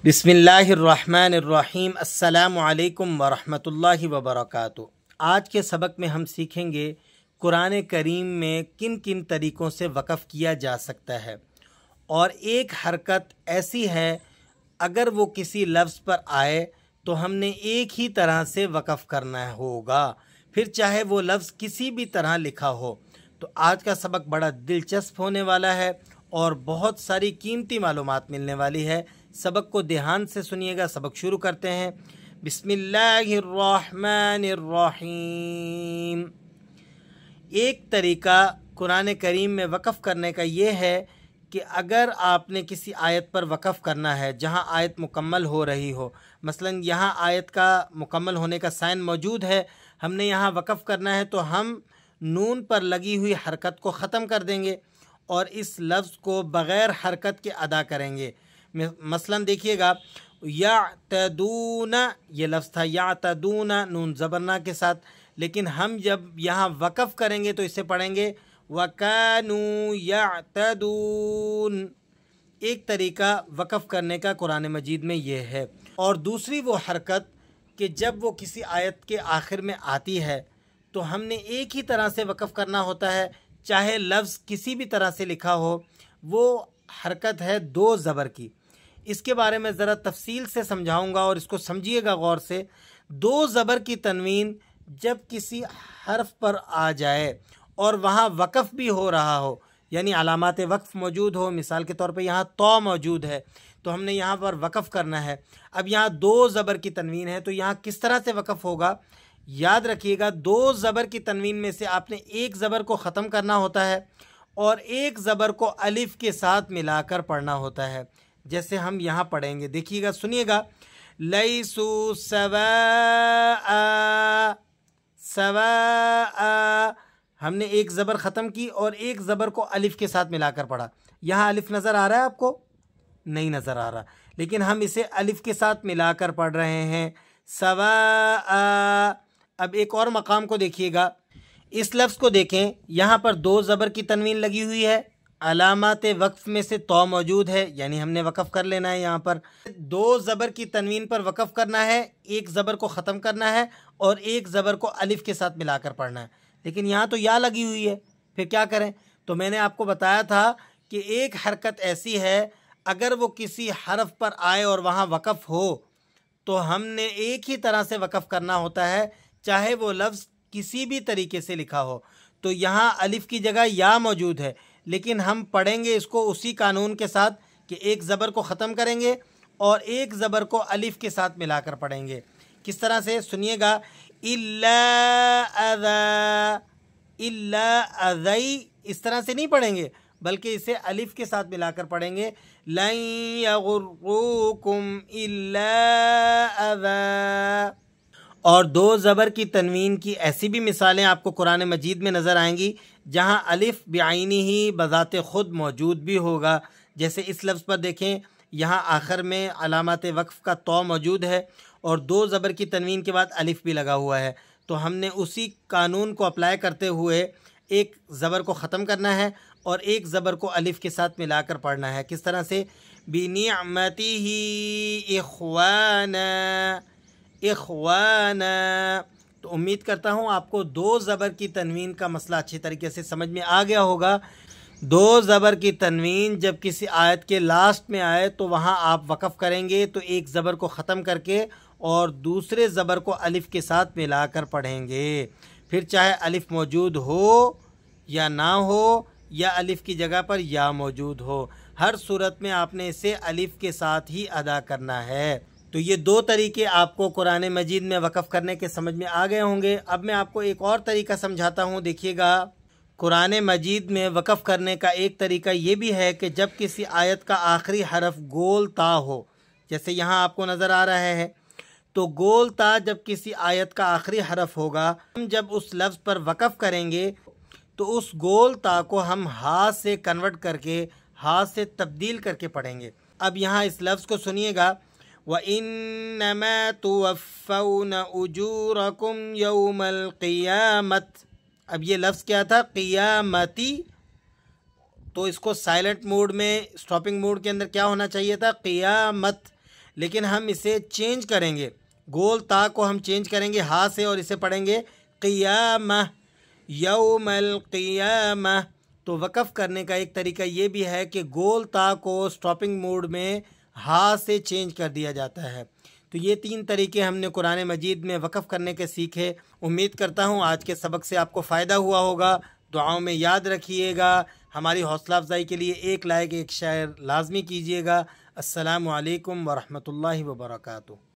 बिस्मिल्लाहिर्रहमानिर्रहीम। अस्सलामु अलैकुम वरहमतुल्लाहि वबरकातुहू। आज के सबक में हम सीखेंगे कुरान करीम में किन किन तरीक़ों से वक़फ़ किया जा सकता है। और एक हरकत ऐसी है, अगर वो किसी लफ्ज़ पर आए तो हमने एक ही तरह से वक़फ़ करना होगा, फिर चाहे वो लफ्ज़ किसी भी तरह लिखा हो। तो आज का सबक बड़ा दिलचस्प होने वाला है और बहुत सारी कीमती मालूमात मिलने वाली है। सबक को ध्यान से सुनिएगा। सबक शुरू करते हैं। बिस्मिल्लाहिर्रहमानिर्रहीम। एक तरीका कुरान करीम में वक़फ़ करने का ये है कि अगर आपने किसी आयत पर वक़फ़ करना है जहाँ आयत मुकम्मल हो रही हो, मसलन यहाँ आयत का मुकम्मल होने का साइन मौजूद है, हमने यहाँ वक़फ़ करना है, तो हम नून पर लगी हुई हरकत को ख़त्म कर देंगे और इस लफ्ज़ को बग़ैर हरकत के अदा करेंगे। मसलन देखिएगा, यातदूना ये लफ्ज़ था, यातदूना नून ज़बरना के साथ, लेकिन हम जब यहाँ वक़फ़ करेंगे तो इसे पढ़ेंगे वकानू यातदून। एक तरीका वक़फ़ करने का कुरान मजीद में ये है। और दूसरी वो हरकत कि जब वो किसी आयत के आखिर में आती है तो हमने एक ही तरह से वक़फ़ करना होता है, चाहे लफ्ज़ किसी भी तरह से लिखा हो। वो हरकत है दो ज़बर की। इसके बारे में ज़रा तफसील से समझाऊंगा और इसको समझिएगा गौर से। दो ज़बर की तनवीन जब किसी हर्फ पर आ जाए और वहाँ वक़फ़ भी हो रहा हो, यानी अलामात वक़फ़ मौजूद हो, मिसाल के तौर पे यहाँ तो मौजूद है तो हमने यहाँ पर वक़फ़ करना है। अब यहाँ दो ज़बर की तनवीन है तो यहाँ किस तरह से वक़फ़ होगा, याद रखिएगा। दो ज़बर की तनवीन में से आपने एक ज़बर को ख़त्म करना होता है और एक ज़बर को अलिफ़ के साथ मिलाकर पढ़ना होता है। जैसे हम यहाँ पढ़ेंगे, देखिएगा, सुनिएगा। लैसु सवाआ, सवाआ, हमने एक ज़बर ख़त्म की और एक ज़बर को अलिफ़ के साथ मिलाकर पढ़ा। यहाँ अलिफ़ नज़र आ रहा है आपको? नहीं नज़र आ रहा, लेकिन हम इसे अलिफ़ के साथ मिलाकर पढ़ रहे हैं, सवाआ। अब एक और मकाम को देखिएगा, इस लफ्ज़ को देखें, यहाँ पर दो ज़बर की तनवीन लगी हुई है, अलामात वक़फ़ में से तो मौजूद है, यानी हमने वक़फ़ कर लेना है। यहाँ पर दो ज़बर की तनवीन पर वक़फ़ करना है, एक ज़बर को ख़त्म करना है और एक ज़बर को अलिफ़ के साथ मिलाकर पढ़ना है। लेकिन यहाँ तो या लगी हुई है, फिर क्या करें? तो मैंने आपको बताया था कि एक हरकत ऐसी है, अगर वो किसी हरफ पर आए और वहाँ वक़फ़ हो तो हमने एक ही तरह से वक़फ़ करना होता है, चाहे वो लफ्ज़ किसी भी तरीके से लिखा हो। तो यहाँ अलिफ़ की जगह या मौजूद है, लेकिन हम पढ़ेंगे इसको उसी कानून के साथ कि एक ज़बर को ख़त्म करेंगे और एक ज़बर को अलिफ़ के साथ मिलाकर पढ़ेंगे। किस तरह से, सुनिएगा। इल्ला अज़ा, इल्ला अज़ई, इस तरह से नहीं पढ़ेंगे, बल्कि इसे अलिफ़ के साथ मिलाकर पढ़ेंगे। लन यगुर्रुकुम इल्ला अज़ा। और दो ज़बर की तनवीन की ऐसी भी मिसालें आपको कुरान मजीद में नज़र आएंगी जहाँ अलिफ़ बेआइनी ही बज़ाते ख़ुद मौजूद भी होगा। जैसे इस लफ्ज़ पर देखें, यहाँ आखिर में अलामत वक़फ़ का तो मौजूद है और दो ज़बर की तनवीन के बाद अलिफ़ भी लगा हुआ है। तो हमने उसी कानून को अप्लाई करते हुए एक ज़बर को ख़त्म करना है और एक ज़बर को अलिफ़ के साथ मिलाकर पढ़ना है। किस तरह से, बिनिअमतिही इख़वाना, इख़वाना। तो उम्मीद करता हूँ आपको दो ज़बर की तनवीन का मसला अच्छी तरीके से समझ में आ गया होगा। दो ज़बर की तनवीन जब किसी आयत के लास्ट में आए तो वहाँ आप वक़फ़ करेंगे, तो एक ज़बर को ख़त्म करके और दूसरे ज़बर को अलिफ़ के साथ मिलाकर पढ़ेंगे। फिर चाहे अलिफ़ मौजूद हो या ना हो, या अलिफ़ की जगह पर या मौजूद हो, हर सूरत में आपने इसे अलिफ़ के साथ ही अदा करना है। तो ये दो तरीके आपको कुरान मजीद में वक़फ़ करने के समझ में आ गए होंगे। अब मैं आपको एक और तरीका समझाता हूँ। देखिएगा, कुरान मजीद में वक़फ़ करने का एक तरीका ये भी है कि जब किसी आयत का आखिरी हरफ गोल ता हो, जैसे यहाँ आपको नज़र आ रहा है, तो गोल ता जब किसी आयत का आखिरी हरफ होगा, हम जब उस लफ्ज़ पर वक़फ़ करेंगे तो उस गोल ता को हम हाथ से कन्वर्ट करके, हाथ से तब्दील करके पढ़ेंगे। अब यहाँ इस लफ्ज़ को सुनिएगा, व इन्नमा तुवफ़्फ़ौना उजूरकुम यौमल क़ियामत। अब ये लफ्ज़ क्या था, क़ियामती, तो इसको साइलेंट मोड में, स्टॉपिंग मोड के अंदर क्या होना चाहिए था, क़ियामत। لیکن ہم اسے چینج کریں گے، گول تا کو ہم چینج کریں گے ہا سے اور اسے پڑھیں گے قیامہ، یوم القیامہ۔ تو وقف کرنے کا ایک طریقہ یہ بھی ہے کہ گول تا کو سٹاپنگ موڈ میں ہا سے چینج کر دیا جاتا ہے۔ تو یہ 3 طریقے ہم نے قرآن مجید میں وقف کرنے کے سیکھے۔ امید کرتا ہوں آج کے سبق سے آپ کو فائدہ ہوا ہوگا۔ دعاؤں میں یاد رکھیے گا، ہماری حوصلہ افزائی کے لیے ایک لائک ایک شیئر لازمی کیجیے گا۔ السلام علیکم ورحمۃ اللہ وبرکاتہ۔